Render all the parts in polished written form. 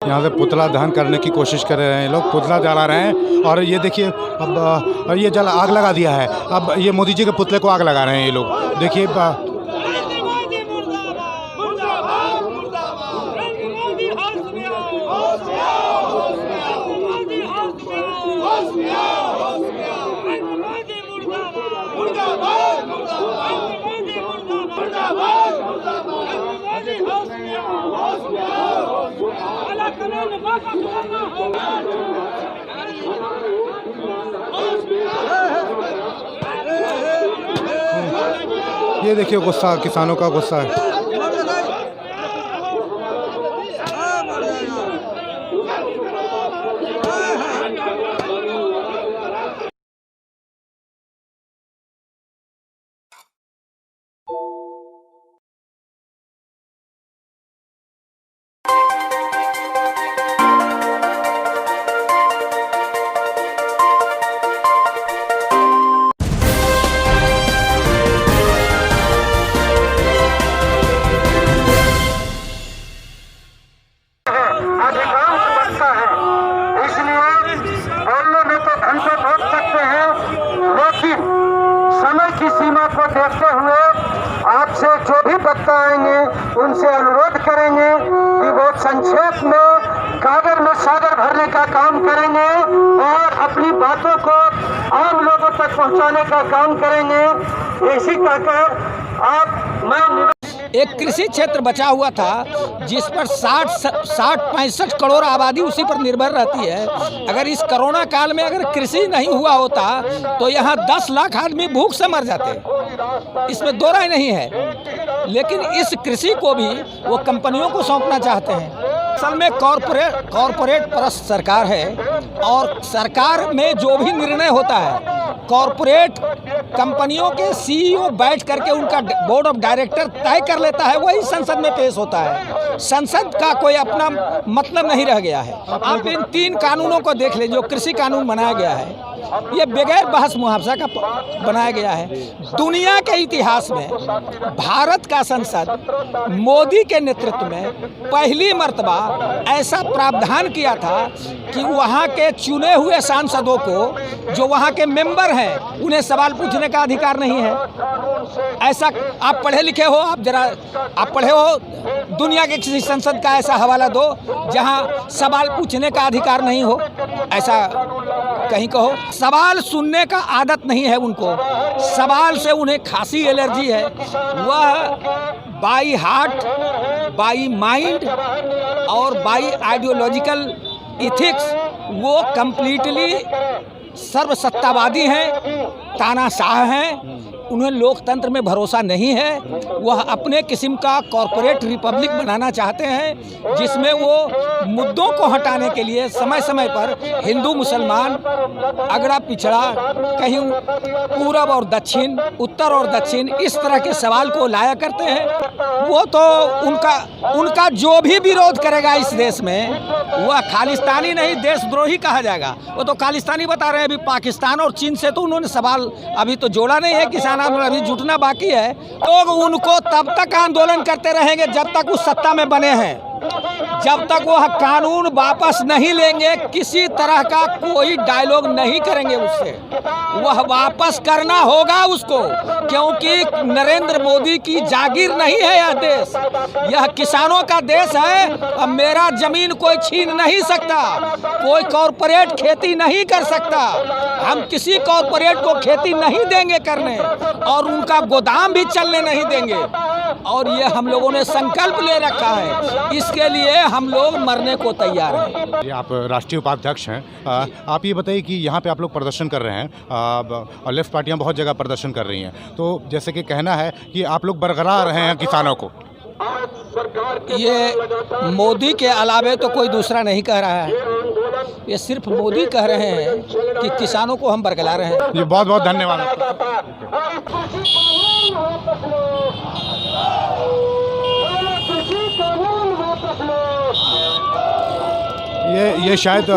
यहाँ से पुतला दहन करने की कोशिश कर रहे हैं लोग, पुतला जला रहे हैं। और ये देखिए अब ये आग लगा दिया है। अब ये मोदी जी के पुतले को आग लगा रहे हैं ये लोग, देखिए। ये देखिए गुस्सा, किसानों का गुस्सा है। देखते हुए आपसे जो भी वक्ता आएंगे उनसे अनुरोध करेंगे कि वो संक्षेप में कागज में सागर भरने का काम करेंगे और अपनी बातों को आम लोगों तक पहुंचाने का काम करेंगे। इसी कहकर मैं एक कृषि क्षेत्र बचा हुआ था जिस पर 60-65 करोड़ आबादी उसी पर निर्भर रहती है। अगर इस कोरोना काल में अगर कृषि नहीं हुआ होता तो यहाँ 10 लाख आदमी भूख से मर जाते, इसमें दो राय नहीं है। लेकिन इस कृषि को भी वो कंपनियों को सौंपना चाहते हैं। असल में कॉरपोरेट परस्त सरकार है और सरकार में जो भी निर्णय होता है कॉरपोरेट कंपनियों के सीईओ बैठ करके उनका बोर्ड ऑफ डायरेक्टर तय कर लेता है, वही संसद में पेश होता है। संसद का कोई अपना मतलब नहीं रह गया है। आप इन 3 कानूनों को देख लें जो कृषि कानून बनाया गया है, ये बगैर बहस मुआवजा का बनाया गया है। दुनिया के इतिहास में भारत का संसद मोदी के नेतृत्व में पहली मर्तबा ऐसा प्रावधान किया था कि वहाँ के चुने हुए सांसदों को, जो वहाँ के मेंबर हैं, उन्हें सवाल पूछने का अधिकार नहीं है। ऐसा आप पढ़े लिखे हो, आप पढ़े हो, दुनिया के किसी संसद का ऐसा हवाला दो जहाँ सवाल पूछने का अधिकार नहीं हो। ऐसा कहीं कहो। सवाल सुनने का आदत नहीं है उनको, सवाल से उन्हें खासी एलर्जी है। वह बाई हार्ट, बाई माइंड और बाई आइडियोलॉजिकल इथिक्स वो कंप्लीटली सर्वसत्तावादी हैं, तानाशाह हैं। उन्हें लोकतंत्र में भरोसा नहीं है। वह अपने किस्म का कॉरपोरेट रिपब्लिक बनाना चाहते हैं जिसमें वो मुद्दों को हटाने के लिए समय समय पर हिंदू मुसलमान, अगड़ा पिछड़ा, कहीं पूरब और दक्षिण, उत्तर और दक्षिण, इस तरह के सवाल को लाया करते हैं। वो तो उनका जो भी विरोध करेगा इस देश में वह खालिस्तानी नहीं देशद्रोही कहा जाएगा। वो तो खालिस्तानी बता रहे हैं। अभी पाकिस्तान और चीन से तो उन्होंने सवाल अभी तो जोड़ा नहीं है, किसान आंदोलन अभी जुटना बाकी है। लोग उनको तब तक आंदोलन करते रहेंगे जब तक वो सत्ता में बने हैं, जब तक वह कानून वापस नहीं लेंगे। किसी तरह का कोई डायलॉग नहीं करेंगे उससे, वह वापस करना होगा उसको, क्योंकि नरेंद्र मोदी की जागीर नहीं है यह देश, यह किसानों का देश है। अब मेरा जमीन कोई छीन नहीं सकता, कोई कॉरपोरेट खेती नहीं कर सकता। हम किसी कॉरपोरेट को खेती नहीं देंगे करने और उनका गोदाम भी चलने नहीं देंगे। और ये हम लोगों ने संकल्प ले रखा है, इसके लिए हम लोग मरने को तैयार हैं। ये आप राष्ट्रीय उपाध्यक्ष हैं, आप ये बताइए कि यहाँ पे आप लोग प्रदर्शन कर रहे हैं और लेफ्ट पार्टियाँ बहुत जगह प्रदर्शन कर रही हैं, तो जैसे कि कहना है कि आप लोग बरकरार हैं किसानों को। ये मोदी के अलावे तो कोई दूसरा नहीं कह रहा है, ये सिर्फ मोदी कह रहे हैं कि किसानों को हम बरकरार हैं। ये बहुत बहुत धन्यवाद। ये शायद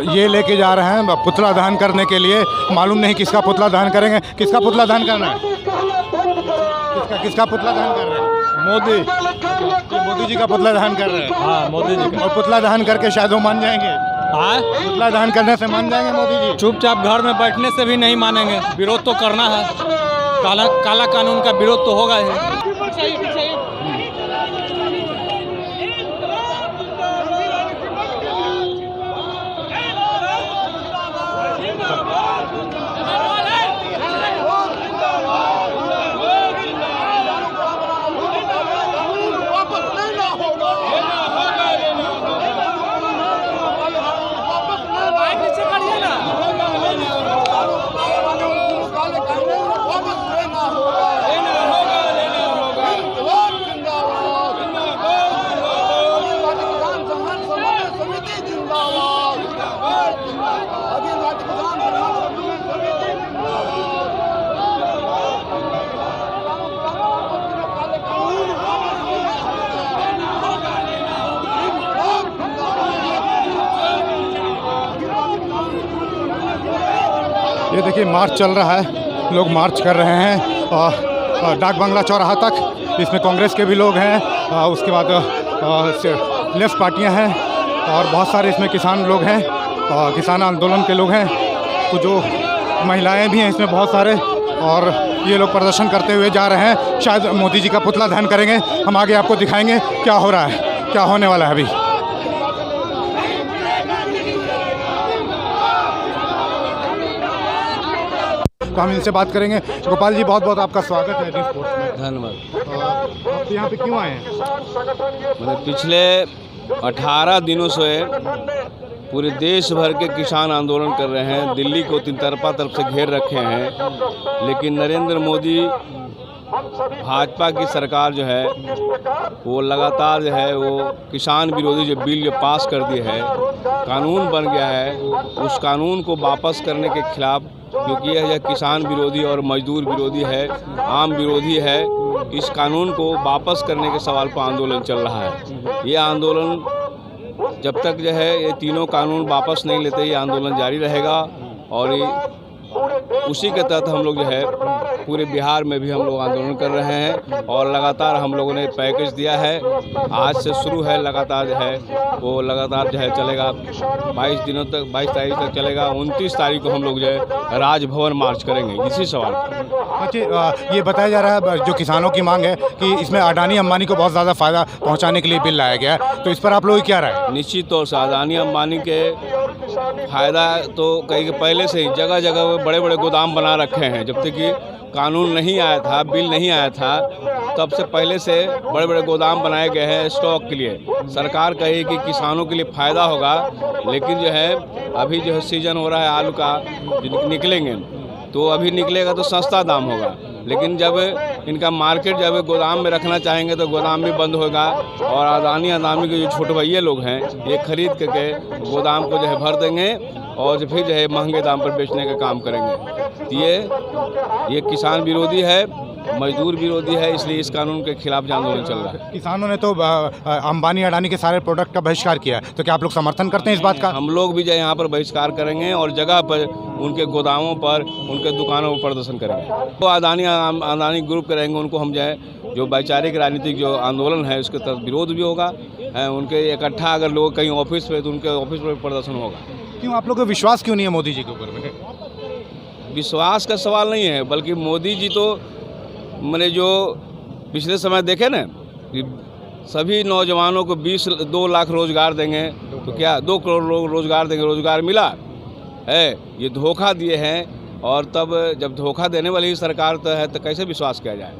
ये लेके जा रहे हैं पुतला दहन करने के लिए। मालूम नहीं किसका पुतला दहन करेंगे। किसका पुतला दहन करना है? किसका पुतला दहन कर रहे हैं? मोदी। मोदी जी का पुतला दहन कर रहे हैं। हाँ, मोदी जी का। और पुतला दहन करके शायद वो मान जाएंगे। हाँ, पुतला दहन करने से मान जाएंगे मोदी जी? चुपचाप घर में बैठने से भी नहीं मानेंगे, विरोध तो करना है। काला कानून का विरोध तो होगा ही। ये देखिए मार्च चल रहा है, लोग मार्च कर रहे हैं और डाक बंगला चौराहा तक। इसमें कांग्रेस के भी लोग हैं, उसके बाद लेफ्ट पार्टियां हैं और बहुत सारे इसमें किसान लोग हैं, किसान आंदोलन के लोग हैं। तो जो महिलाएं भी हैं इसमें बहुत सारे, और ये लोग प्रदर्शन करते हुए जा रहे हैं। शायद मोदी जी का पुतला दहन करेंगे। हम आगे आपको दिखाएंगे क्या हो रहा है, क्या होने वाला है अभी। तो हम इनसे बात करेंगे। गोपाल जी, बहुत बहुत आपका स्वागत है न्यूज़ स्पोर्ट्स में। धन्यवाद। आप यहाँ पे क्यों आए हैं? मतलब पिछले 18 दिनों से पूरे देश भर के किसान आंदोलन कर रहे हैं, दिल्ली को तीन तरफ से घेर रखे हैं, लेकिन नरेंद्र मोदी भाजपा की सरकार जो है वो लगातार जो है वो किसान विरोधी जो बिल जो पास कर दिए है, कानून बन गया है, उस कानून को वापस करने के खिलाफ, क्योंकि यह किसान विरोधी और मजदूर विरोधी है, आम विरोधी है, इस कानून को वापस करने के सवाल पर आंदोलन चल रहा है। ये आंदोलन जब तक जो है ये तीनों कानून वापस नहीं लेते, ये आंदोलन जारी रहेगा। और उसी के तहत हम लोग जो है पूरे बिहार में भी हम लोग आंदोलन कर रहे हैं और लगातार हम लोगों ने पैकेज दिया है। आज से शुरू है, लगातार जो है वो लगातार जो है चलेगा, 22 दिनों तक, 22 तारीख तक चलेगा। 29 तारीख को हम लोग जो है राजभवन मार्च करेंगे इसी सवाल पर। अच्छा, ये बताया जा रहा है जो किसानों की मांग है कि इसमें अडानी अंबानी को बहुत ज़्यादा फ़ायदा पहुंचाने के लिए बिल लाया गया है, तो इस पर आप लोगों की क्या राय है? निश्चित तौर से अडानी अंबानी के फ़ायदा तो कहीं पहले से ही जगह जगह बड़े बड़े गोदाम बना रखे हैं। जब तक कि कानून नहीं आया था, बिल नहीं आया था, तब से पहले से बड़े बड़े गोदाम बनाए गए हैं स्टॉक के लिए। सरकार कही कि किसानों के लिए फ़ायदा होगा, लेकिन जो है अभी जो है सीजन हो रहा है आलू का, जो निकलेंगे तो अभी निकलेगा तो सस्ता दाम होगा, लेकिन जब इनका मार्केट जब गोदाम में रखना चाहेंगे तो गोदाम भी बंद होगा और अडानी के जो छोटे भैया लोग हैं ये खरीद करके गोदाम को जो है भर देंगे और फिर जो है महंगे दाम पर बेचने का काम करेंगे। ये किसान विरोधी है, मजदूर विरोधी है, इसलिए इस कानून के खिलाफ आंदोलन चल रहा है। किसानों ने तो अंबानी अडानी के सारे प्रोडक्ट का बहिष्कार किया है, तो क्या आप लोग समर्थन करते हैं इस बात का? हम लोग भी जो यहाँ पर बहिष्कार करेंगे और जगह पर उनके गोदामों पर, उनके दुकानों पर प्रदर्शन करेंगे। तो अडानी ग्रुप के रहेंगे, उनको हम जो है जो वैचारिक राजनीतिक जो आंदोलन है उसके तरफ विरोध भी होगा। उनके इकट्ठा अगर लोग कहीं ऑफिस पे, तो उनके ऑफिस पर प्रदर्शन होगा। क्यों आप लोग को विश्वास क्यों नहीं है मोदी जी के ऊपर में? विश्वास का सवाल नहीं है, बल्कि मोदी जी तो मैंने जो पिछले समय देखे ना कि सभी नौजवानों को 2 लाख रोजगार देंगे, तो क्या 2 करोड़ लोग रोजगार देंगे, रोजगार मिला है? ये धोखा दिए हैं, और तब जब धोखा देने वाली सरकार तो है तो कैसे विश्वास किया जाए।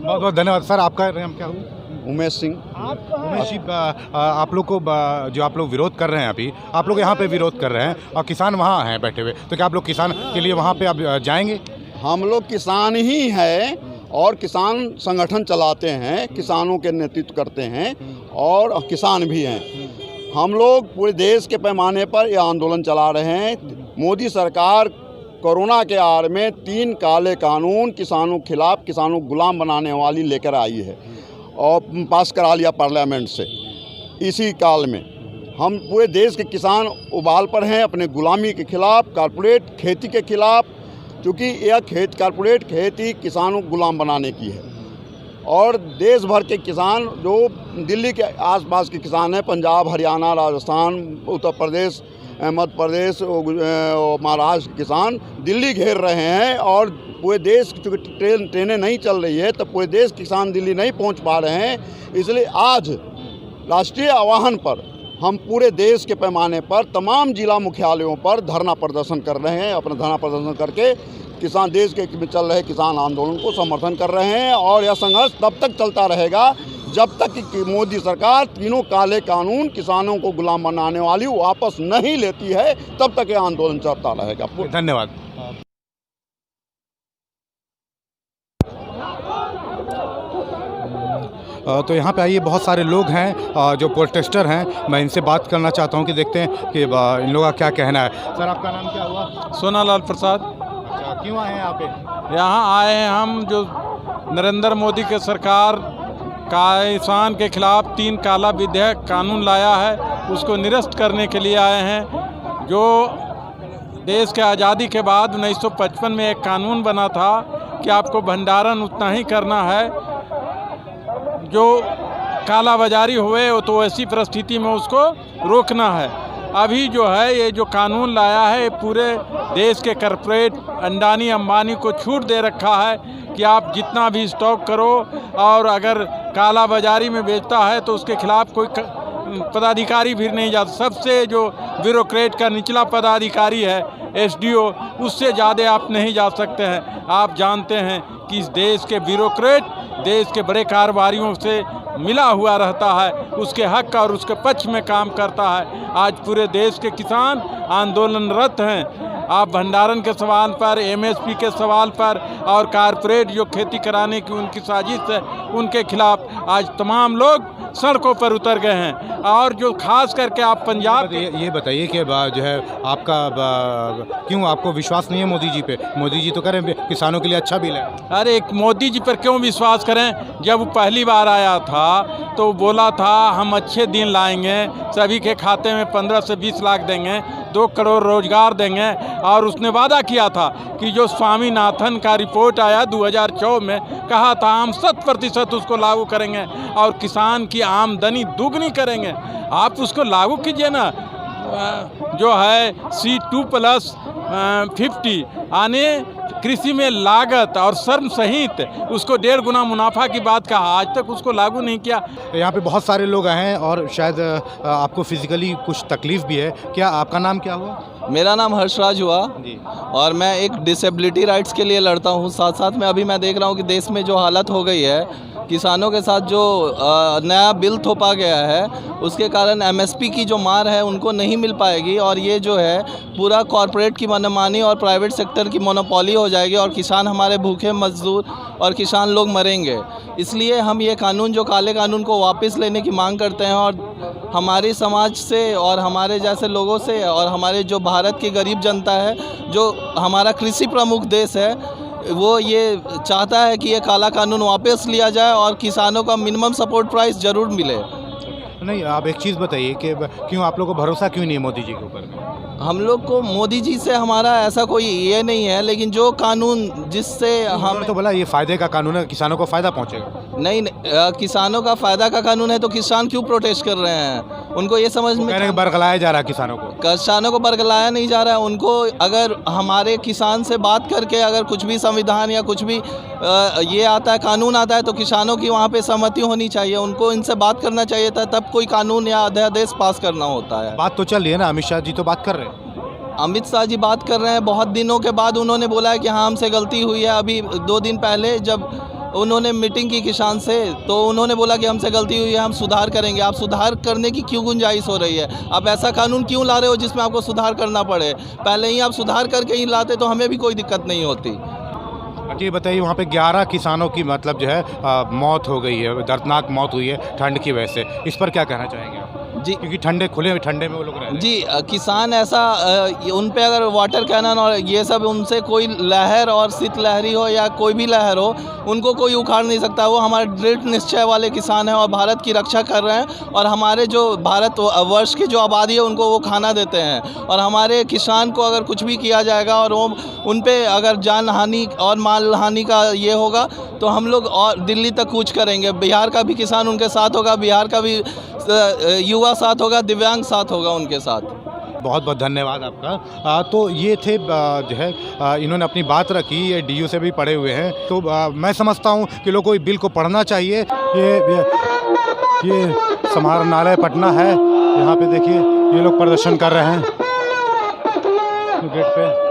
बहुत बहुत धन्यवाद सर। आपका नाम क्या हुआ? उमेश सिंह। उमेश जी, आप लोग को जो आप लोग विरोध कर रहे हैं, अभी आप लोग यहाँ पे विरोध कर रहे हैं और किसान वहाँ हैं बैठे हुए, तो क्या आप लोग किसान के लिए वहाँ पे अब जाएंगे? हम लोग किसान ही हैं और किसान संगठन चलाते हैं, किसानों के नेतृत्व करते हैं और किसान भी हैं। हम लोग पूरे देश के पैमाने पर यह आंदोलन चला रहे हैं। मोदी सरकार कोरोना के आड़ में 3 काले कानून किसानों के खिलाफ, किसानों को गुलाम बनाने वाली लेकर आई है और पास करा लिया पार्लियामेंट से। इसी काल में हम पूरे देश के किसान उबाल पर हैं अपने गुलामी के खिलाफ, कारपोरेट खेती के खिलाफ, क्योंकि यह कारपोरेट खेती किसानों को गुलाम बनाने की है और देश भर के किसान जो दिल्ली के आसपास के किसान हैं, पंजाब, हरियाणा, राजस्थान, उत्तर प्रदेश, मध्य प्रदेश, महाराष्ट्र के किसान दिल्ली घेर रहे हैं। और पूरे देश की चूँकि ट्रेनें नहीं चल रही है तो पूरे देश के किसान दिल्ली नहीं पहुंच पा रहे हैं। इसलिए आज राष्ट्रीय आह्वान पर हम पूरे देश के पैमाने पर तमाम जिला मुख्यालयों पर धरना प्रदर्शन कर रहे हैं। अपना धरना प्रदर्शन करके किसान देश के में चल रहे किसान आंदोलन को समर्थन कर रहे हैं। और यह संघर्ष तब तक चलता रहेगा जब तक कि मोदी सरकार तीनों काले कानून किसानों को गुलाम बनाने वाली वापस नहीं लेती है, तब तक यह आंदोलन चलता रहेगा। धन्यवाद। तो यहाँ पे आइए, बहुत सारे लोग हैं जो प्रोटेस्टर हैं। मैं इनसे बात करना चाहता हूँ कि देखते हैं कि इन लोगों का क्या कहना है। सर, आपका नाम क्या हुआ? सोनालाल प्रसाद। अच्छा, क्यों आए हैं यहाँ पे? यहाँ आए हैं हम, जो नरेंद्र मोदी के सरकार किसान के खिलाफ 3 काला विधेयक कानून लाया है, उसको निरस्त करने के लिए आए हैं। जो देश के आज़ादी के बाद 1955 में एक कानून बना था कि आपको भंडारण उतना ही करना है, जो काला बाजारी हुए तो ऐसी परिस्थिति में उसको रोकना है। अभी जो है ये जो कानून लाया है, पूरे देश के कॉरपोरेट अंडानी अंबानी को छूट दे रखा है कि आप जितना भी स्टॉक करो, और अगर काला बाजारी में बेचता है तो उसके खिलाफ कोई पदाधिकारी भी नहीं जाता। सबसे जो ब्यूरोक्रेट का निचला पदाधिकारी है SDO, उससे ज़्यादा आप नहीं जा सकते हैं। आप जानते हैं कि इस देश के ब्यूरोक्रेट देश के बड़े कारोबारियों से मिला हुआ रहता है, उसके हक और उसके पक्ष में काम करता है। आज पूरे देश के किसान आंदोलनरत हैं। आप भंडारण के सवाल पर, MSP के सवाल पर, और कारपोरेट जो खेती कराने की उनकी साजिश है, उनके खिलाफ आज तमाम लोग सड़कों पर उतर गए हैं। और जो खास करके आप पंजाब, ये बताइए कि जो है आपका क्यों आपको विश्वास नहीं है मोदी जी पे? मोदी जी तो करें किसानों के लिए अच्छा बिल है। अरे मोदी जी पर क्यों विश्वास करें? जब वो पहली बार आया था तो बोला था हम अच्छे दिन लाएंगे, सभी के खाते में 15 से 20 लाख देंगे, 2 करोड़ रोजगार देंगे। और उसने वादा किया था कि जो स्वामीनाथन का रिपोर्ट आया 2014 में, कहा था हम 100% उसको लागू करेंगे और किसान की आमदनी दुगनी करेंगे। आप उसको लागू कीजिए ना। जो है C2+50 आने कृषि में लागत और श्रम सहित उसको 1.5 गुना मुनाफा की बात कहा, आज तक उसको लागू नहीं किया। यहाँ पे बहुत सारे लोग हैं और शायद आपको फिजिकली कुछ तकलीफ भी है। क्या आपका नाम क्या हुआ? मेरा नाम हर्षराज हुआ और मैं एक डिसेबिलिटी राइट्स के लिए लड़ता हूँ। साथ साथ में अभी मैं देख रहा हूँ कि देश में जो हालत हो गई है, किसानों के साथ जो नया बिल थोपा गया है, उसके कारण MSP की जो मार है उनको नहीं मिल पाएगी। और ये जो है पूरा कॉरपोरेट की मनमानी और प्राइवेट सेक्टर की मोनोपोली हो जाएगी और किसान हमारे भूखे मजदूर और किसान लोग मरेंगे। इसलिए हम ये कानून, जो काले कानून को वापस लेने की मांग करते हैं। और हमारी समाज से और हमारे जैसे लोगों से और हमारे जो भारत की गरीब जनता है, जो हमारा कृषि प्रमुख देश है, वो ये चाहता है कि ये काला कानून वापस लिया जाए और किसानों का मिनिमम सपोर्ट प्राइस ज़रूर मिले। नहीं, आप एक चीज़ बताइए कि क्यों आप लोगों को भरोसा क्यों नहीं है मोदी जी के ऊपर? हम लोग को मोदी जी से हमारा ऐसा कोई ये नहीं है, लेकिन जो कानून जिससे हम तो बोला ये फ़ायदे का कानून है, किसानों को फ़ायदा पहुँचेगा। नहीं, किसानों का फ़ायदा का कानून है तो किसान क्यों प्रोटेस्ट कर रहे हैं? उनको ये समझ में बरगलाया जा रहा है किसानों को बरगलाया नहीं जा रहा है। उनको अगर हमारे किसान से बात करके अगर कुछ भी संविधान या कुछ भी ये आता है, कानून आता है, तो किसानों की वहाँ पे सहमति होनी चाहिए। उनको इनसे बात करना चाहिए था, तब कोई कानून या अध्यादेश पास करना होता है। बात तो चल रही है ना, अमित शाह जी तो बात कर रहे हैं। अमित शाह जी बात कर रहे हैं, बहुत दिनों के बाद उन्होंने बोला है कि हाँ हमसे गलती हुई है। अभी 2 दिन पहले जब उन्होंने मीटिंग की किसान से, तो उन्होंने बोला कि हमसे गलती हुई है, हम सुधार करेंगे। आप सुधार करने की क्यों गुंजाइश हो रही है? आप ऐसा कानून क्यों ला रहे हो जिसमें आपको सुधार करना पड़े? पहले ही आप सुधार करके ही लाते तो हमें भी कोई दिक्कत नहीं होती। ये बताइए, वहाँ पे 11 किसानों की मतलब जो है मौत हो गई है, दर्दनाक मौत हुई है ठंड की वजह से। इस पर क्या कहना चाहेंगे आप? जी। क्योंकि ठंडे में वो लोग रह रहे हैं। जी, किसान ऐसा उन पे अगर वाटर कैनन और ये सब उनसे कोई लहर और शीतलहरी हो या कोई भी लहर हो, उनको कोई उखाड़ नहीं सकता। वो हमारे दृढ़ निश्चय वाले किसान हैं और भारत की रक्षा कर रहे हैं, और हमारे जो भारत वर्ष की जो आबादी है उनको वो खाना देते हैं। और हमारे किसान को अगर कुछ भी किया जाएगा और वो उन पे अगर जान हानि और माल हानि का ये होगा तो हम लोग और दिल्ली तक कूच करेंगे। बिहार का भी किसान उनके साथ होगा, बिहार का भी युवा साथ होगा, दिव्यांग साथ होगा उनके साथ। बहुत बहुत धन्यवाद आपका। तो ये थे जो है इन्होंने अपनी बात रखी, ये DU से भी पढ़े हुए हैं। तो मैं समझता हूँ कि लोगों को इस बिल को पढ़ना चाहिए। ये समाहरणालय पटना है, यहाँ पे देखिए ये लोग प्रदर्शन कर रहे हैं गेट पे।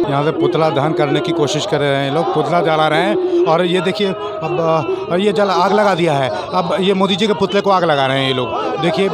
यहाँ से पुतला दहन करने की कोशिश कर रहे हैं लोग, पुतला जला रहे हैं। और ये देखिए अब ये आग लगा दिया है। अब ये मोदी जी के पुतले को आग लगा रहे हैं ये लोग। देखिए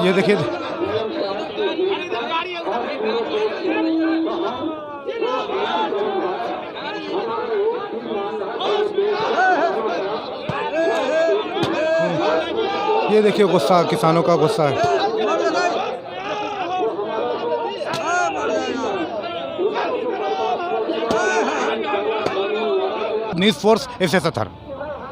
ये देखिए ये देखिए गुस्सा, किसानों का गुस्सा है। न्यूज़ फोर्स SF सत्तर।